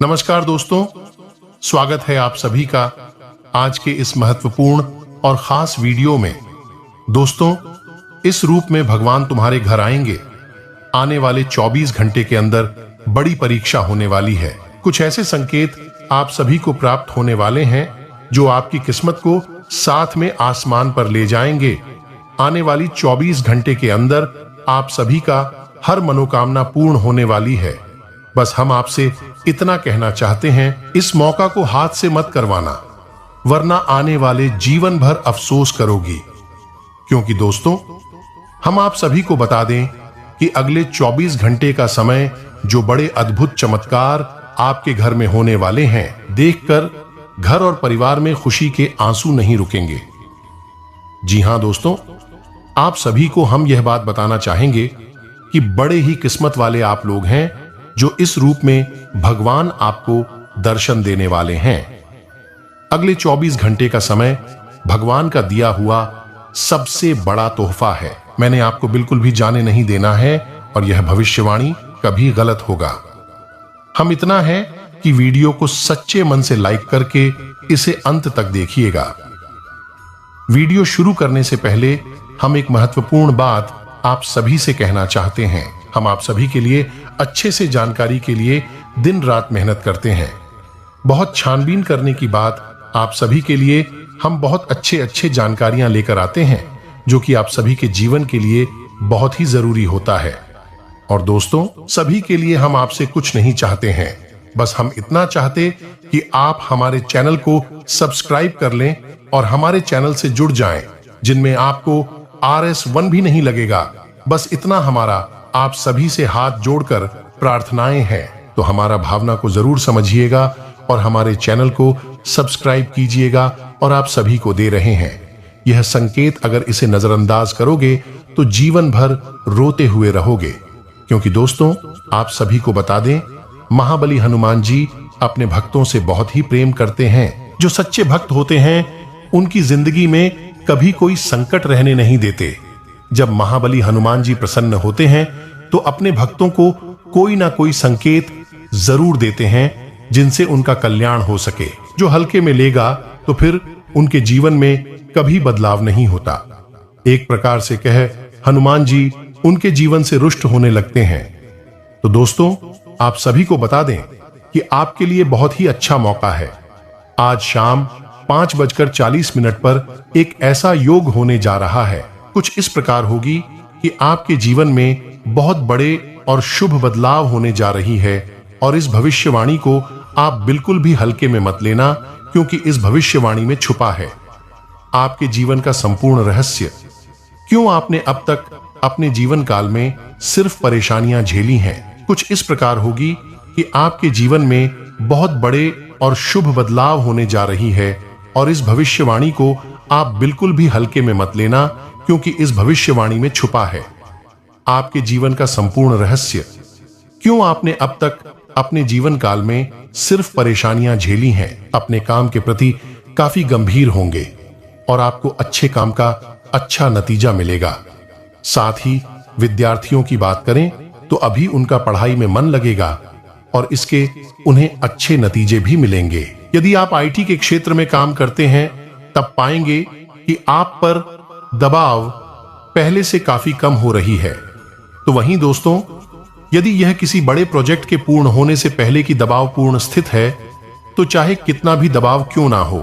नमस्कार दोस्तों, स्वागत है आप सभी का आज के इस महत्वपूर्ण और खास वीडियो में। दोस्तों, इस रूप में भगवान तुम्हारे घर आएंगे। आने वाले 24 घंटे के अंदर बड़ी परीक्षा होने वाली है। कुछ ऐसे संकेत आप सभी को प्राप्त होने वाले हैं जो आपकी किस्मत को साथ में आसमान पर ले जाएंगे। आने वाली 24 घंटे के अंदर आप सभी का हर मनोकामना पूर्ण होने वाली है। बस हम आपसे इतना कहना चाहते हैं, इस मौका को हाथ से मत करवाना, वरना आने वाले जीवन भर अफसोस करोगी। क्योंकि दोस्तों, हम आप सभी को बता दें कि अगले 24 घंटे का समय जो बड़े अद्भुत चमत्कार आपके घर में होने वाले हैं, देखकर घर और परिवार में खुशी के आंसू नहीं रुकेंगे। जी हां दोस्तों, आप सभी को हम यह बात बताना चाहेंगे कि बड़े ही किस्मत वाले आप लोग हैं जो इस रूप में भगवान आपको दर्शन देने वाले हैं। अगले 24 घंटे का समय भगवान का दिया हुआ सबसे बड़ा तोहफा है। मैंने आपको बिल्कुल भी जाने नहीं देना है और यह भविष्यवाणी कभी गलत होगा। हम इतना है कि वीडियो को सच्चे मन से लाइक करके इसे अंत तक देखिएगा। वीडियो शुरू करने से पहले हम एक महत्वपूर्ण बात आप सभी से कहना चाहते हैं। हम आप सभी के लिए अच्छे से जानकारी के लिए दिन रात मेहनत करते हैं। बहुत छानबीन करने की बात आप सभी के लिए हम बहुत अच्छे जानकारियां लेकर आते हैं जो कि आप सभी के जीवन के लिए बहुत ही जरूरी होता है। और दोस्तों, सभी के लिए हम आपसे कुछ नहीं चाहते हैं, बस हम इतना चाहते कि आप हमारे चैनल को सब्सक्राइब कर लें और हमारे चैनल से जुड़ जाएं, जिनमें आपको RS1 भी नहीं लगेगा। बस इतना हमारा आप सभी से हाथ जोड़कर प्रार्थनाएं हैं। तो हमारा भावना को जरूर समझिएगा और हमारे चैनल को सब्सक्राइब कीजिएगा। और आप सभी को दे रहे हैं यह संकेत, अगर इसे नजरअंदाज करोगे तो जीवन भर रोते हुए रहोगे। क्योंकि दोस्तों, आप सभी को बता दें, महाबली हनुमान जी अपने भक्तों से बहुत ही प्रेम करते हैं। जो सच्चे भक्त होते हैं उनकी जिंदगी में कभी कोई संकट रहने नहीं देते। जब महाबली हनुमान जी प्रसन्न होते हैं तो अपने भक्तों को कोई ना कोई संकेत जरूर देते हैं जिनसे उनका कल्याण हो सके। जो हल्के में लेगा तो फिर उनके जीवन में कभी बदलाव नहीं होता। एक प्रकार से कहे, हनुमान जी उनके जीवन से रुष्ट होने लगते हैं। तो दोस्तों, आप सभी को बता दें कि आपके लिए बहुत ही अच्छा मौका है। आज शाम 5:40 पर एक ऐसा योग होने जा रहा है। कुछ इस प्रकार होगी कि आपके जीवन में बहुत बड़े और शुभ बदलाव होने जा रही है। और इस भविष्यवाणी को आप बिल्कुल भी हल्के में मत लेना, क्योंकि इस भविष्यवाणी में छुपा है आपके जीवन का संपूर्ण रहस्य। क्यों आपने अब तक अपने जीवन काल में सिर्फ परेशानियां झेली हैं। कुछ इस प्रकार होगी कि आपके जीवन में बहुत बड़े और शुभ बदलाव होने जा रही है। और इस भविष्यवाणी को आप बिल्कुल भी हल्के में मत लेना, क्योंकि इस भविष्यवाणी में छुपा है आपके जीवन का संपूर्ण रहस्य। क्यों आपने अब तक अपने जीवन काल में सिर्फ परेशानियां झेली हैं। अपने काम के प्रति काफी गंभीर होंगे और आपको अच्छे काम का अच्छा नतीजा मिलेगा। साथ ही विद्यार्थियों की बात करें तो अभी उनका पढ़ाई में मन लगेगा और इसके उन्हें अच्छे नतीजे भी मिलेंगे। यदि आप IT के क्षेत्र में काम करते हैं तब पाएंगे कि आप पर दबाव पहले से काफी कम हो रही है। तो वहीं दोस्तों, यदि यह किसी बड़े प्रोजेक्ट के पूर्ण होने से पहले की दबावपूर्ण स्थिति है, तो चाहे कितना भी दबाव क्यों ना हो,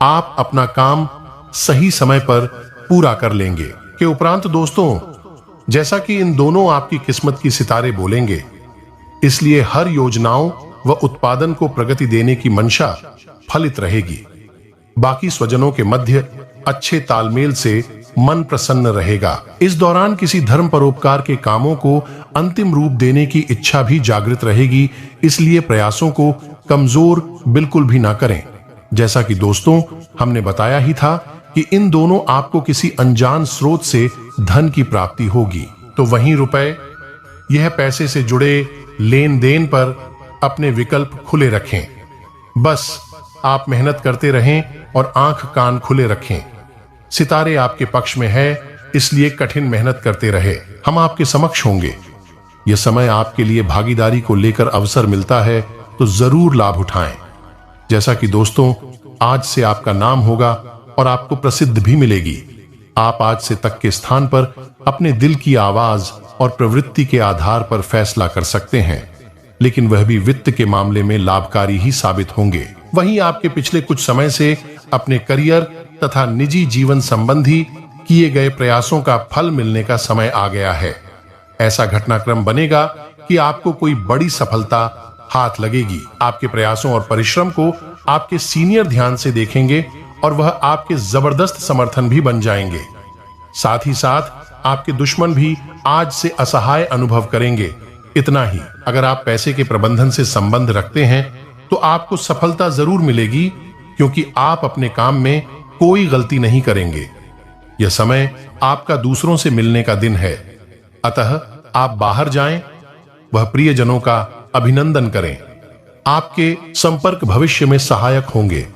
आप अपना काम सही समय पर पूरा कर लेंगे। के उपरांत दोस्तों, जैसा कि इन दोनों आपकी किस्मत की सितारे बोलेंगे, इसलिए हर योजनाओं व उत्पादन को प्रगति देने की मंशा फलित रहेगी। बाकी स्वजनों के मध्य अच्छे तालमेल से मन प्रसन्न रहेगा। इस दौरान किसी धर्म परोपकार के कामों को अंतिम रूप देने की इच्छा भी जागृत रहेगी। इसलिए प्रयासों को कमजोर बिल्कुल भी ना करें। जैसा कि दोस्तों हमने बताया ही था कि इन दोनों आपको किसी अनजान स्रोत से धन की प्राप्ति होगी। तो वहीं रुपए, यह पैसे से जुड़े लेन देन पर अपने विकल्प खुले रखें। बस आप मेहनत करते रहें और आंख कान खुले रखें। सितारे आपके पक्ष में है, इसलिए कठिन मेहनत करते रहे। हम आपके समक्ष होंगे। यह समय आपके लिए भागीदारी को लेकर अवसर मिलता है तो जरूर लाभ उठाएं। जैसा कि दोस्तों, आज से आपका नाम होगा और आपको प्रसिद्ध भी मिलेगी। आप आज से तक के स्थान पर अपने दिल की आवाज और प्रवृत्ति के आधार पर फैसला कर सकते हैं, लेकिन वह भी वित्त के मामले में लाभकारी ही साबित होंगे। वहीं आपके पिछले कुछ समय से अपने करियर तथा निजी जीवन संबंधी किए गए प्रयासों का फल मिलने का समय आ गया है। ऐसा घटनाक्रम बनेगा कि आपको कोई बड़ी सफलता हाथ लगेगी। आपके प्रयासों और परिश्रम को आपके सीनियर ध्यान से देखेंगे और वह आपके जबरदस्त समर्थन भी बन जाएंगे। साथ ही साथ आपके दुश्मन भी आज से असहाय अनुभव करेंगे। इतना ही, अगर आप पैसे के प्रबंधन से संबंध रखते हैं तो आपको सफलता जरूर मिलेगी, क्योंकि आप अपने काम में कोई गलती नहीं करेंगे। यह समय आपका दूसरों से मिलने का दिन है, अतः आप बाहर जाएं, वह प्रियजनों का अभिनंदन करें। आपके संपर्क भविष्य में सहायक होंगे,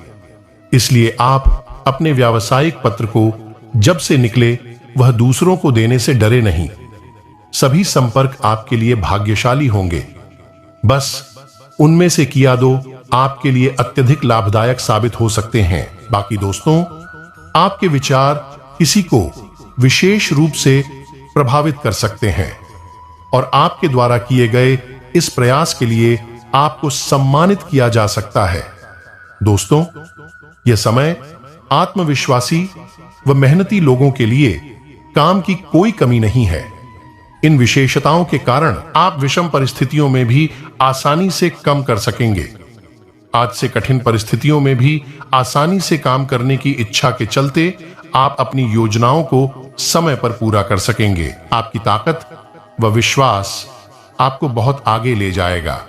इसलिए आप अपने व्यावसायिक पत्र को जब से निकले वह दूसरों को देने से डरे नहीं। सभी संपर्क आपके लिए भाग्यशाली होंगे, बस उनमें से किया दो आपके लिए अत्यधिक लाभदायक साबित हो सकते हैं। बाकी दोस्तों, आपके विचार किसी को विशेष रूप से प्रभावित कर सकते हैं और आपके द्वारा किए गए इस प्रयास के लिए आपको सम्मानित किया जा सकता है। दोस्तों, यह समय आत्मविश्वासी व मेहनती लोगों के लिए काम की कोई कमी नहीं है। इन विशेषताओं के कारण आप विषम परिस्थितियों में भी आसानी से कम कर सकेंगे। आज से कठिन परिस्थितियों में भी आसानी से काम करने की इच्छा के चलते आप अपनी योजनाओं को समय पर पूरा कर सकेंगे। आपकी ताकत व विश्वास आपको बहुत आगे ले जाएगा।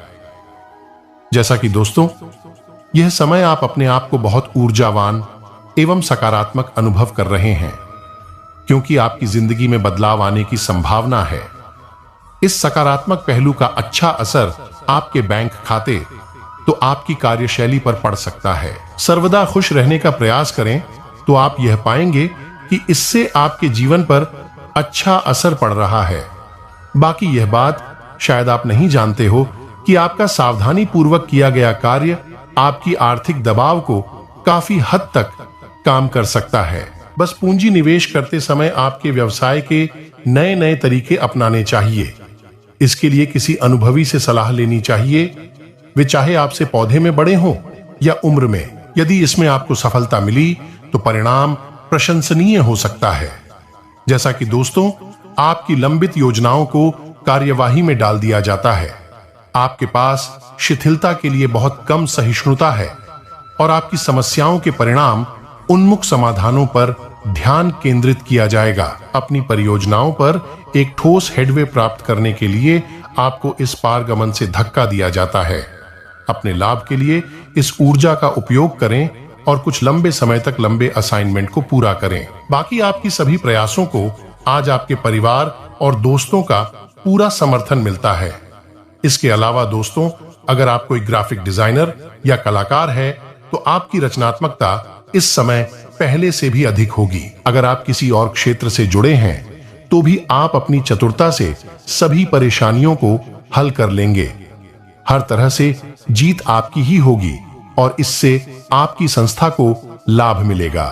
जैसा कि दोस्तों, यह समय आप अपने आप को बहुत ऊर्जावान एवं सकारात्मक अनुभव कर रहे हैं, क्योंकि आपकी जिंदगी में बदलाव आने की संभावना है। इस सकारात्मक पहलू का अच्छा असर आपके बैंक खाते तो आपकी कार्यशैली पर पड़ सकता है। सर्वदा खुश रहने का प्रयास करें तो आप यह पाएंगे कि इससे आपके जीवन पर अच्छा असर पड़ रहा है। बाकी यह बात शायद आप नहीं जानते हो कि आपका सावधानी पूर्वक किया गया कार्य आपकी आर्थिक दबाव को काफी हद तक काम कर सकता है। बस पूंजी निवेश करते समय आपके व्यवसाय के नए नए तरीके अपनाने चाहिए। इसके लिए किसी अनुभवी से सलाह लेनी चाहिए, वे चाहे आपसे पौधे में बड़े हों या उम्र में। यदि इसमें आपको सफलता मिली तो परिणाम प्रशंसनीय हो सकता है। जैसा कि दोस्तों, आपकी लंबित योजनाओं को कार्यवाही में डाल दिया जाता है। आपके पास शिथिलता के लिए बहुत कम सहिष्णुता है और आपकी समस्याओं के परिणाम उन्मुख समाधानों पर ध्यान केंद्रित किया जाएगा। अपनी परियोजनाओं पर एक ठोस हेडवे प्राप्त करने के लिए आपको इस पारगमन से धक्का दिया जाता है। अपने लाभ के लिए इस ऊर्जा का उपयोग करें और कुछ लंबे समय तक लंबे असाइनमेंट को पूरा करें। बाकी आपकी सभी प्रयासों को आज आपके परिवार और दोस्तों का पूरा समर्थन मिलता है। इसके अलावा दोस्तों, अगर आप कोई ग्राफिक डिजाइनर या कलाकार है तो आपकी रचनात्मकता इस समय पहले से भी अधिक होगी। अगर आप किसी और क्षेत्र से जुड़े हैं तो भी आप अपनी चतुरता से सभी परेशानियों को हल कर लेंगे। हर तरह से जीत आपकी ही होगी और इससे आपकी संस्था को लाभ मिलेगा।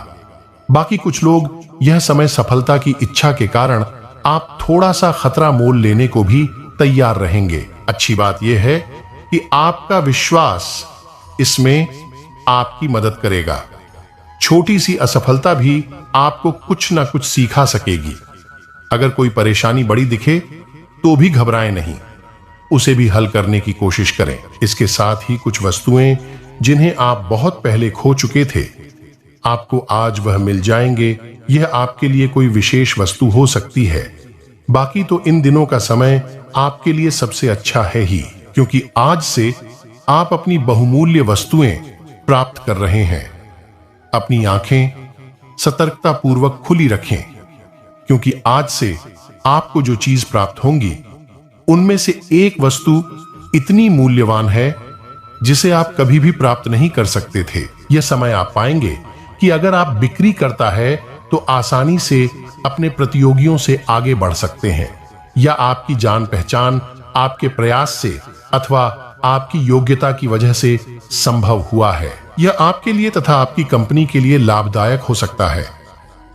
बाकी कुछ लोग यह समय सफलता की इच्छा के कारण आप थोड़ा सा खतरा मोल लेने को भी तैयार रहेंगे। अच्छी बात यह है कि आपका विश्वास इसमें आपकी मदद करेगा। छोटी सी असफलता भी आपको कुछ ना कुछ सिखा सकेगी। अगर कोई परेशानी बड़ी दिखे तो भी घबराएं नहीं, उसे भी हल करने की कोशिश करें। इसके साथ ही कुछ वस्तुएं जिन्हें आप बहुत पहले खो चुके थे, आपको आज वह मिल जाएंगे। यह आपके लिए कोई विशेष वस्तु हो सकती है। बाकी तो इन दिनों का समय आपके लिए सबसे अच्छा है ही, क्योंकि आज से आप अपनी बहुमूल्य वस्तुएं प्राप्त कर रहे हैं। अपनी आंखें सतर्कता पूर्वक खुली रखें, क्योंकि आज से आपको जो चीज प्राप्त होंगी उनमें से एक वस्तु इतनी मूल्यवान है जिसे आप कभी भी प्राप्त नहीं कर सकते थे। यह समय आप पाएंगे कि अगर आप बिक्री करता है तो आसानी से अपने प्रतियोगियों से आगे बढ़ सकते हैं, या आपकी जान पहचान आपके प्रयास से अथवा आपकी योग्यता की वजह से संभव हुआ है। यह आपके लिए तथा आपकी कंपनी के लिए लाभदायक हो सकता है।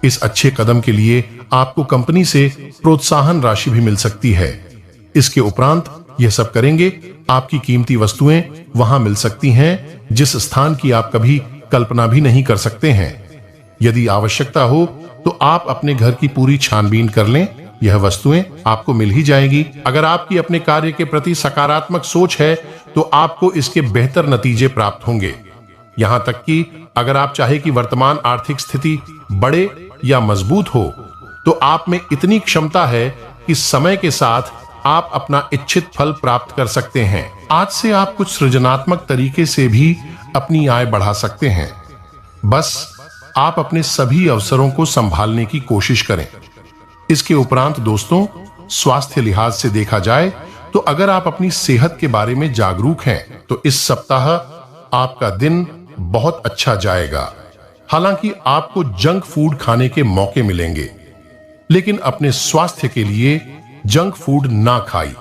इस अच्छे कदम के लिए आपको कंपनी से प्रोत्साहन राशि भी मिल सकती है। इसके उपरांत यह सब करेंगे, आपकी कीमती वस्तुएं वहां मिल सकती हैं जिस स्थान की आप कभी कल्पना भी नहीं कर सकते हैं। यदि आवश्यकता हो तो आप अपने घर की पूरी छानबीन कर लें, यह वस्तुएं आपको मिल ही जाएगी। अगर आपकी अपने कार्य के प्रति सकारात्मक सोच है तो आपको इसके बेहतर नतीजे प्राप्त होंगे। यहां तक कि अगर आप चाहे कि वर्तमान आर्थिक स्थिति बढ़े या मजबूत हो, तो आप में इतनी क्षमता है कि समय के साथ आप अपना इच्छित फल प्राप्त कर सकते हैं। आज से आप कुछ सृजनात्मक तरीके से भी अपनी आय बढ़ा सकते हैं। बस आप अपने सभी अवसरों को संभालने की कोशिश करें। इसके उपरांत दोस्तों, स्वास्थ्य लिहाज से देखा जाए तो अगर आप अपनी सेहत के बारे में जागरूक हैं तो इस सप्ताह आपका दिन बहुत अच्छा जाएगा। हालांकि आपको जंक फूड खाने के मौके मिलेंगे, लेकिन अपने स्वास्थ्य के लिए जंक फूड ना खाई।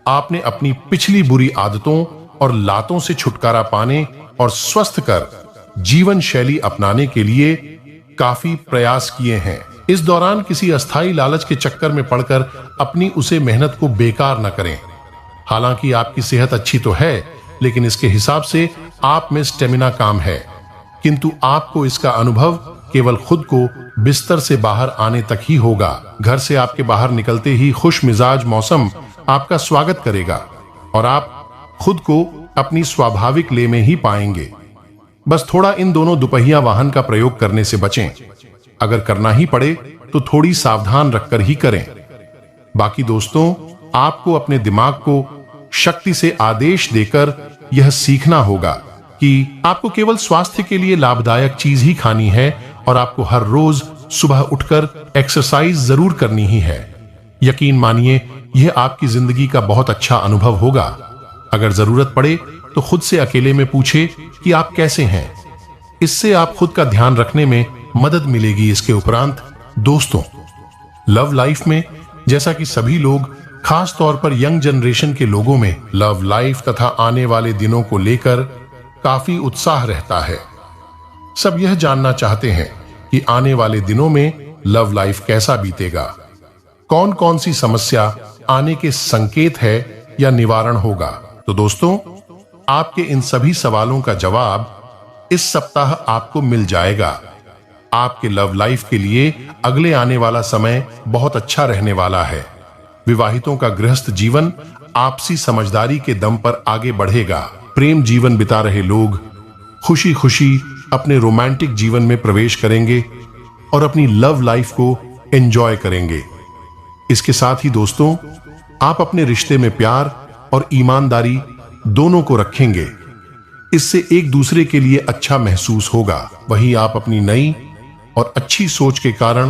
आपने अपनी पिछली बुरी आदतों और लातों से छुटकारा पाने और स्वस्थ कर जीवन शैली अपनाने के लिए काफी प्रयास किए हैं। इस दौरान किसी अस्थायी लालच के चक्कर में पड़कर अपनी उसे मेहनत को बेकार न करें। हालांकि आपकी सेहत अच्छी तो है, लेकिन इसके हिसाब से आप में स्टेमिना कम है, किंतु आपको इसका अनुभव केवल खुद को बिस्तर से बाहर आने तक ही होगा। घर से आपके बाहर निकलते ही खुश मिजाज मौसम आपका स्वागत करेगा और आप खुद को अपनी स्वाभाविक ले में ही पाएंगे। बस थोड़ा इन दोनों दुपहिया वाहन का प्रयोग करने से बचें। अगर करना ही पड़े तो थोड़ी सावधान रखकर ही करें। बाकी दोस्तों, आपको अपने दिमाग को शक्ति से आदेश देकर यह सीखना होगा कि आपको केवल स्वास्थ्य के लिए लाभदायक चीज ही खानी है और आपको हर रोज सुबह उठकर एक्सरसाइज जरूर करनी ही है। यकीन मानिए, यह आपकी जिंदगी का बहुत अच्छा अनुभव होगा। अगर जरूरत पड़े तो खुद से अकेले में पूछे कि आप कैसे हैं। इससे आप खुद का ध्यान रखने में मदद मिलेगी। इसके उपरांत दोस्तों, लव लाइफ में जैसा कि सभी लोग, खास तौर पर यंग जनरेशन के लोगों में लव लाइफ तथा आने वाले दिनों को लेकर काफी उत्साह रहता है। सब यह जानना चाहते हैं कि आने वाले दिनों में लव लाइफ कैसा बीतेगा, कौन कौन सी समस्या आने के संकेत है या निवारण होगा। तो दोस्तों, आपके इन सभी सवालों का जवाब इस सप्ताह आपको मिल जाएगा। आपके लव लाइफ के लिए अगले आने वाला समय बहुत अच्छा रहने वाला है। विवाहितों का गृहस्थ जीवन आपसी समझदारी के दम पर आगे बढ़ेगा। प्रेम जीवन बिता रहे लोग खुशी खुशी अपने रोमांटिक जीवन में प्रवेश करेंगे और अपनी लव लाइफ को एंजॉय करेंगे। इसके साथ ही दोस्तों, आप अपने रिश्ते में प्यार और ईमानदारी दोनों को रखेंगे। इससे एक दूसरे के लिए अच्छा महसूस होगा। वहीं आप अपनी नई और अच्छी सोच के कारण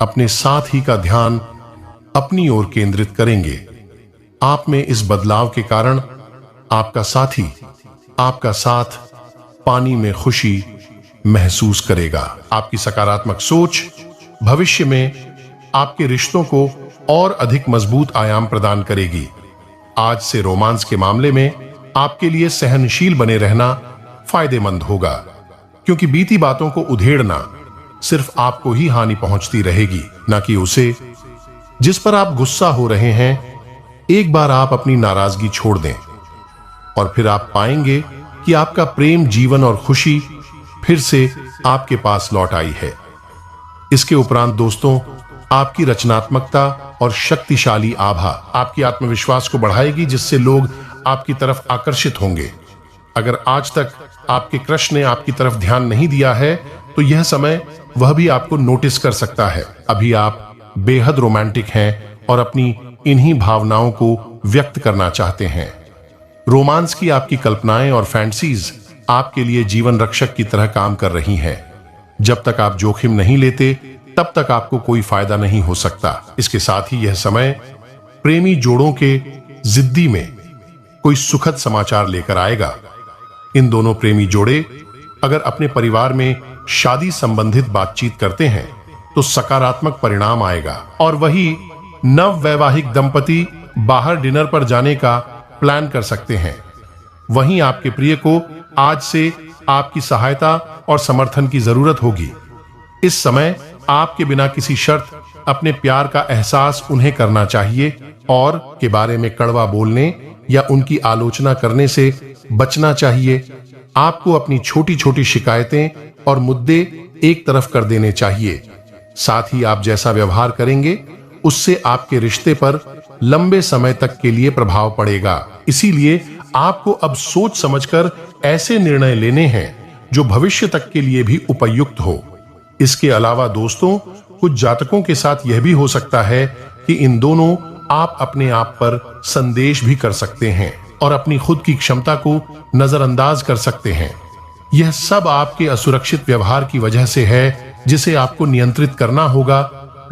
अपने साथी का ध्यान अपनी ओर केंद्रित करेंगे। आप में इस बदलाव के कारण आपका साथी आपका साथ पानी में खुशी महसूस करेगा। आपकी सकारात्मक सोच भविष्य में आपके रिश्तों को और अधिक मजबूत आयाम प्रदान करेगी। आज से रोमांस के मामले में आपके लिए सहनशील बने रहना फायदेमंद होगा, क्योंकि बीती बातों को उधेड़ना सिर्फ आपको ही हानि पहुंचती रहेगी, ना कि उसे। जिस पर आप गुस्सा हो रहे हैं, एक बार आप अपनी नाराजगी छोड़ दें और फिर आप पाएंगे कि आपका प्रेम जीवन और खुशी फिर से आपके पास लौट आई है। इसके उपरांत दोस्तों, आपकी रचनात्मकता और शक्तिशाली आभा आपकी आत्मविश्वास को बढ़ाएगी, जिससे लोग आपकी तरफ आकर्षित होंगे। अगर आज तक आपके क्रश ने आपकी तरफ ध्यान नहीं दिया है तो यह समय वह भी आपको नोटिस कर सकता है। अभी आप बेहद रोमांटिक हैं और अपनी इन्हीं भावनाओं को व्यक्त करना चाहते हैं। रोमांस की आपकी कल्पनाएं और फैंटसीज आपके लिए जीवन रक्षक की तरह काम कर रही हैं। जब तक आप जोखिम नहीं लेते तब तक आपको कोई फायदा नहीं हो सकता। इसके साथ ही यह समय प्रेमी जोड़ों के जिद्दी में कोई सुखद समाचार लेकर आएगा। इन दोनों प्रेमी जोड़े अगर अपने परिवार में शादी संबंधित बातचीत करते हैं तो सकारात्मक परिणाम आएगा, और वही नव वैवाहिक दंपति बाहर डिनर पर जाने का प्लान कर सकते हैं। वहीं आपके प्रिय को आज से आपकी सहायता और समर्थन की जरूरत होगी। इस समय आपके बिना किसी शर्त अपने प्यार का एहसास उन्हें करना चाहिए और के बारे में कड़वा बोलने या उनकी आलोचना करने से बचना चाहिए। आपको अपनी छोटी छोटी शिकायतें और मुद्दे एक तरफ कर देने चाहिए। साथ ही आप जैसा व्यवहार करेंगे उससे आपके रिश्ते पर लंबे समय तक के लिए प्रभाव पड़ेगा। इसीलिए आपको अब सोच समझकर ऐसे निर्णय लेने हैं जो भविष्य तक के लिए भी उपयुक्त हो। इसके अलावा दोस्तों, कुछ जातकों के साथ यह भी हो सकता है कि इन दोनों आप अपने आप पर संदेश भी कर सकते हैं और अपनी खुद की क्षमता को नजरअंदाज कर सकते हैं। यह सब आपके असुरक्षित व्यवहार की वजह से है, जिसे आपको नियंत्रित करना होगा।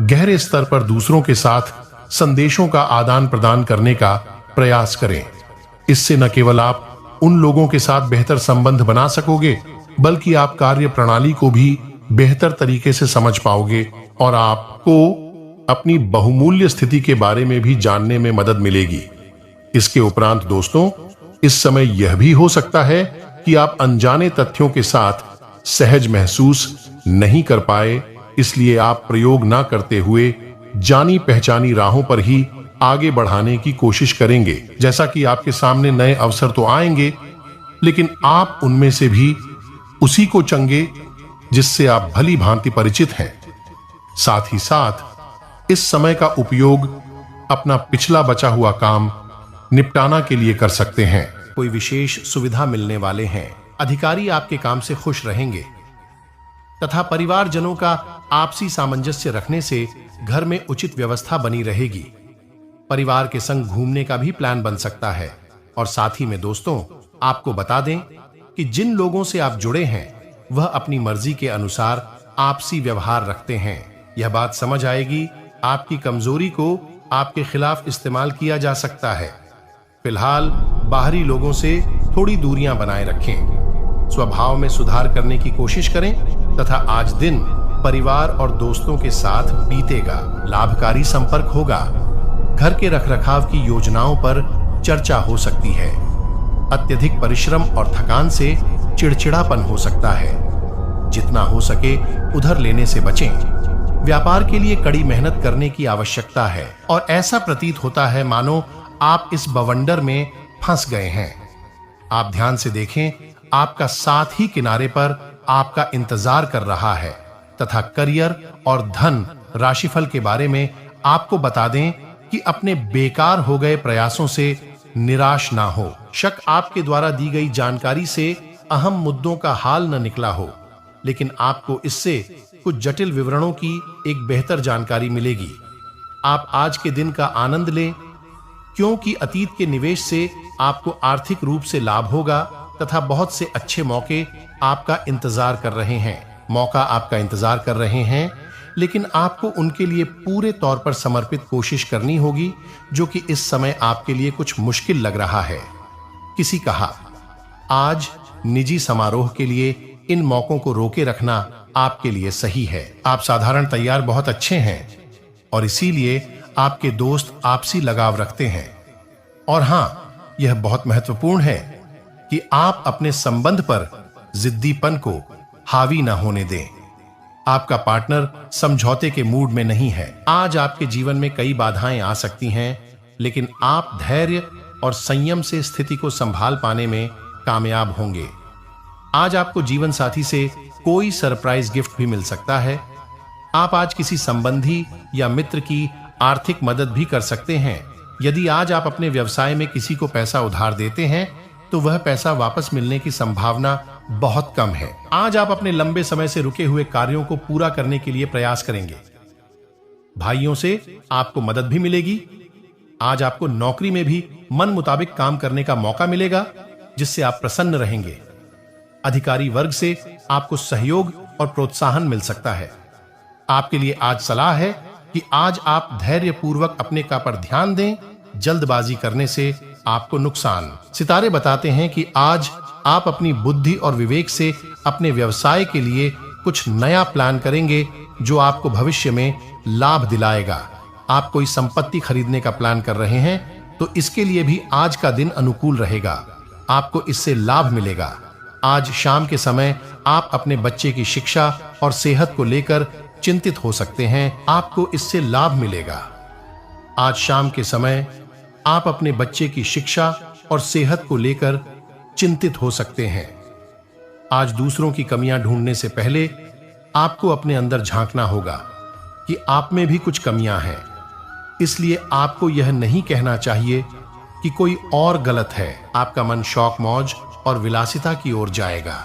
गहरे स्तर पर दूसरों के साथ संदेशों का आदान प्रदान करने का प्रयास करें। इससे न केवल आप उन लोगों के साथ बेहतर संबंध बना सकोगे, बल्कि आप कार्य प्रणाली को भी बेहतर तरीके से समझ पाओगे और आपको अपनी बहुमूल्य स्थिति के बारे में भी जानने में मदद मिलेगी। इसके उपरांत दोस्तों, इस समय यह भी हो सकता है कि आप अनजाने तथ्यों के साथ सहज महसूस नहीं कर पाए, इसलिए आप प्रयोग ना करते हुए जानी पहचानी राहों पर ही आगे बढ़ाने की कोशिश करेंगे। जैसा कि आपके सामने नए अवसर तो आएंगे, लेकिन आप उनमें से भी उसी को चुनेंगे जिससे आप भली भांति परिचित हैं। साथ ही साथ इस समय का उपयोग अपना पिछला बचा हुआ काम निपटाना के लिए कर सकते हैं। कोई विशेष सुविधा मिलने वाले हैं, अधिकारी आपके काम से खुश रहेंगे तथा परिवारजनों का आपसी सामंजस्य रखने से घर में उचित व्यवस्था बनी रहेगी। परिवार के संग घूमने का भी प्लान बन सकता है। और साथ ही में दोस्तों, आपको बता दें कि जिन लोगों से आप जुड़े हैं वह अपनी मर्जी के अनुसार आपसी व्यवहार रखते हैं। यह बात समझ आएगी, आपकी कमजोरी को आपके खिलाफ इस्तेमाल किया जा सकता है। फिलहाल बाहरी लोगों से थोड़ी दूरियां बनाए रखें, स्वभाव में सुधार करने की कोशिश करें तथा आज दिन परिवार और दोस्तों के साथ बीतेगा। लाभकारी संपर्क होगा। घर के रखरखाव की योजनाओं पर चर्चा हो सकती है। अत्यधिक परिश्रम और थकान से चिड़चिड़ापन हो सकता है। जितना हो सके उधर लेने से बचें। व्यापार के लिए कड़ी मेहनत करने की आवश्यकता है और ऐसा प्रतीत होता है मानो आप इस बवंडर में फंस गए हैं। आप ध्यान से देखें, आपका साथ ही किनारे पर आपका इंतजार कर रहा है तथा करियर और धन राशिफल के बारे में आपको बता दें कि अपने बेकार हो गए प्रयासों से निराश ना हो। शक आपके द्वारा दी गई जानकारी से अहम मुद्दों का हाल न निकला हो, लेकिन आपको इससे कुछ जटिल विवरणों की एक बेहतर जानकारी मिलेगी। आप आज के दिन का आनंद लें, क्योंकि अतीत के निवेश से आपको आर्थिक रूप से लाभ होगा तथा बहुत से अच्छे मौके आपका इंतजार कर रहे हैं। लेकिन आपको उनके लिए पूरे तौर पर समर्पित कोशिश करनी होगी, जो कि इस समय आपके लिए कुछ मुश्किल लग रहा है। किसी कहा, आज निजी समारोह के लिए इन मौकों को रोके रखना आपके लिए सही है। आप साधारण तैयार बहुत अच्छे हैं और इसीलिए आपके दोस्त आपसी लगाव रखते हैं। और हां, यह बहुत महत्वपूर्ण है कि आप अपने संबंध पर जिद्दीपन को हावी न होने दें। आपका पार्टनर समझौते के मूड में नहीं है। आज आपके जीवन में कई बाधाएं आ सकती हैं, लेकिन आप धैर्य और संयम से स्थिति को संभाल पाने में कामयाब होंगे। आज आपको जीवन साथी से कोई सरप्राइज गिफ्ट भी मिल सकता है। आप आज किसी संबंधी या मित्र की आर्थिक मदद भी कर सकते हैं। यदि आज आप अपने व्यवसाय में किसी को पैसा उधार देते हैं, तो वह पैसा वापस मिलने की संभावना बहुत कम है। आज आप अपने लंबे समय से रुके हुए कार्यों को पूरा करने के लिए प्रयास करेंगे। भाइयों से आपको मदद भी मिलेगी। आज आपको नौकरी में भी मन मुताबिक काम करने का मौका मिलेगा, जिससे आप प्रसन्न रहेंगे। अधिकारी वर्ग से आपको सहयोग और प्रोत्साहन मिल सकता है। आपके लिए आज सलाह है कि आज आप धैर्यपूर्वक अपने काम पर ध्यान दें। जल्दबाजी करने से आपको नुकसान। सितारे बताते हैं कि आज आप अपनी बुद्धि और विवेक से अपने व्यवसाय के लिए कुछ नया प्लान करेंगे, जो आपको भविष्य में लाभ दिलाएगा। आप कोई संपत्ति खरीदने का प्लान कर रहे हैं, तो इसके लिए भी आज का दिन अनुकूल रहेगा। आपको इससे लाभ मिलेगा। आज शाम के समय आप अपने बच्चे की शिक्षा और सेहत को लेकर चिंतित हो सकते हैं। आपको इससे लाभ मिलेगा। आज शाम के समय आप अपने बच्चे की शिक्षा और सेहत को लेकर चिंतित हो सकते हैं। आज दूसरों की कमियां ढूंढने से पहले आपको अपने अंदर झांकना होगा कि आप में भी कुछ कमियां हैं। इसलिए आपको यह नहीं कहना चाहिए कि कोई और गलत है। आपका मन शौक मौज और विलासिता की ओर जाएगा।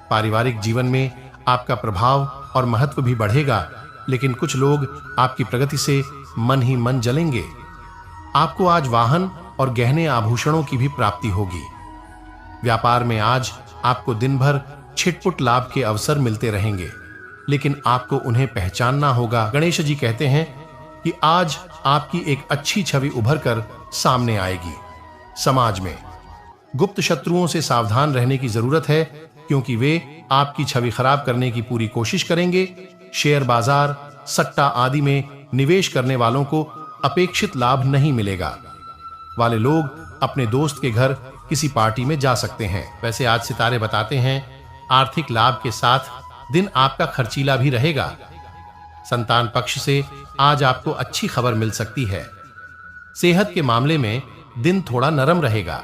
पारिवारिक जीवन में आपका प्रभाव और महत्व भी बढ़ेगा, लेकिन कुछ लोग आपकी प्रगति से मन ही मन जलेंगे। आपको आज वाहन और गहने आभूषणों की भी प्राप्ति होगी। व्यापार में आज आपको दिन भर छिटपुट लाभ के अवसर मिलते रहेंगे, लेकिन आपको उन्हें पहचानना होगा। गणेश जी कहते हैं कि आज आपकी एक अच्छी छवि उभर कर सामने आएगी। समाज में गुप्त शत्रुओं से सावधान रहने की जरूरत है, क्योंकि वे आपकी छवि खराब करने की पूरी कोशिश करेंगे। शेयर बाजार, सट्टा आदि में निवेश करने वालों को अपेक्षित लाभ नहीं मिलेगा। वाले लोग अपने दोस्त के घर किसी पार्टी में जा सकते हैं। वैसे आज सितारे बताते हैं आर्थिक लाभ के साथ दिन आपका खर्चीला भी रहेगा। संतान पक्ष से आज आपको अच्छी खबर मिल सकती है। सेहत के मामले में दिन थोड़ा नरम रहेगा।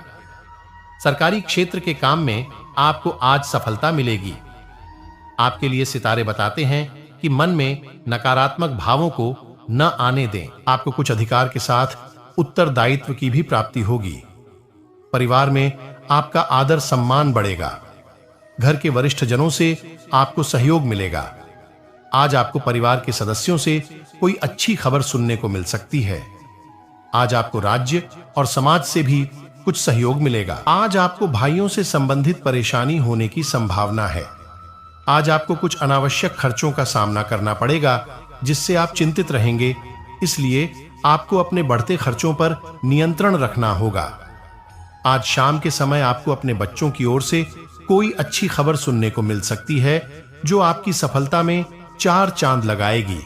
सरकारी क्षेत्र के काम में आपको आज सफलता मिलेगी। आपके लिए सितारे बताते हैं कि मन में नकारात्मक भावों को न आने दें। आपको कुछ अधिकार के साथ उत्तरदायित्व की भी प्राप्ति होगी। परिवार में आपका आदर सम्मान बढ़ेगा। घर के वरिष्ठ जनों से आपको सहयोग मिलेगा। आज आपको परिवार के सदस्यों से कोई अच्छी खबर सुनने को मिल सकती है। आज आपको राज्य और समाज से भी कुछ सहयोग मिलेगा। आज आपको भाइयों से संबंधित परेशानी होने की संभावना है। आज आपको कुछ अनावश्यक खर्चों का सामना करना पड़ेगा, जिससे आप चिंतित रहेंगे। इसलिए आपको अपने बढ़ते खर्चों पर नियंत्रण रखना होगा। आज शाम के समय आपको अपने बच्चों की ओर से कोई अच्छी खबर सुनने को मिल सकती है, जो आपकी सफलता में 4 चांद लगाएगी।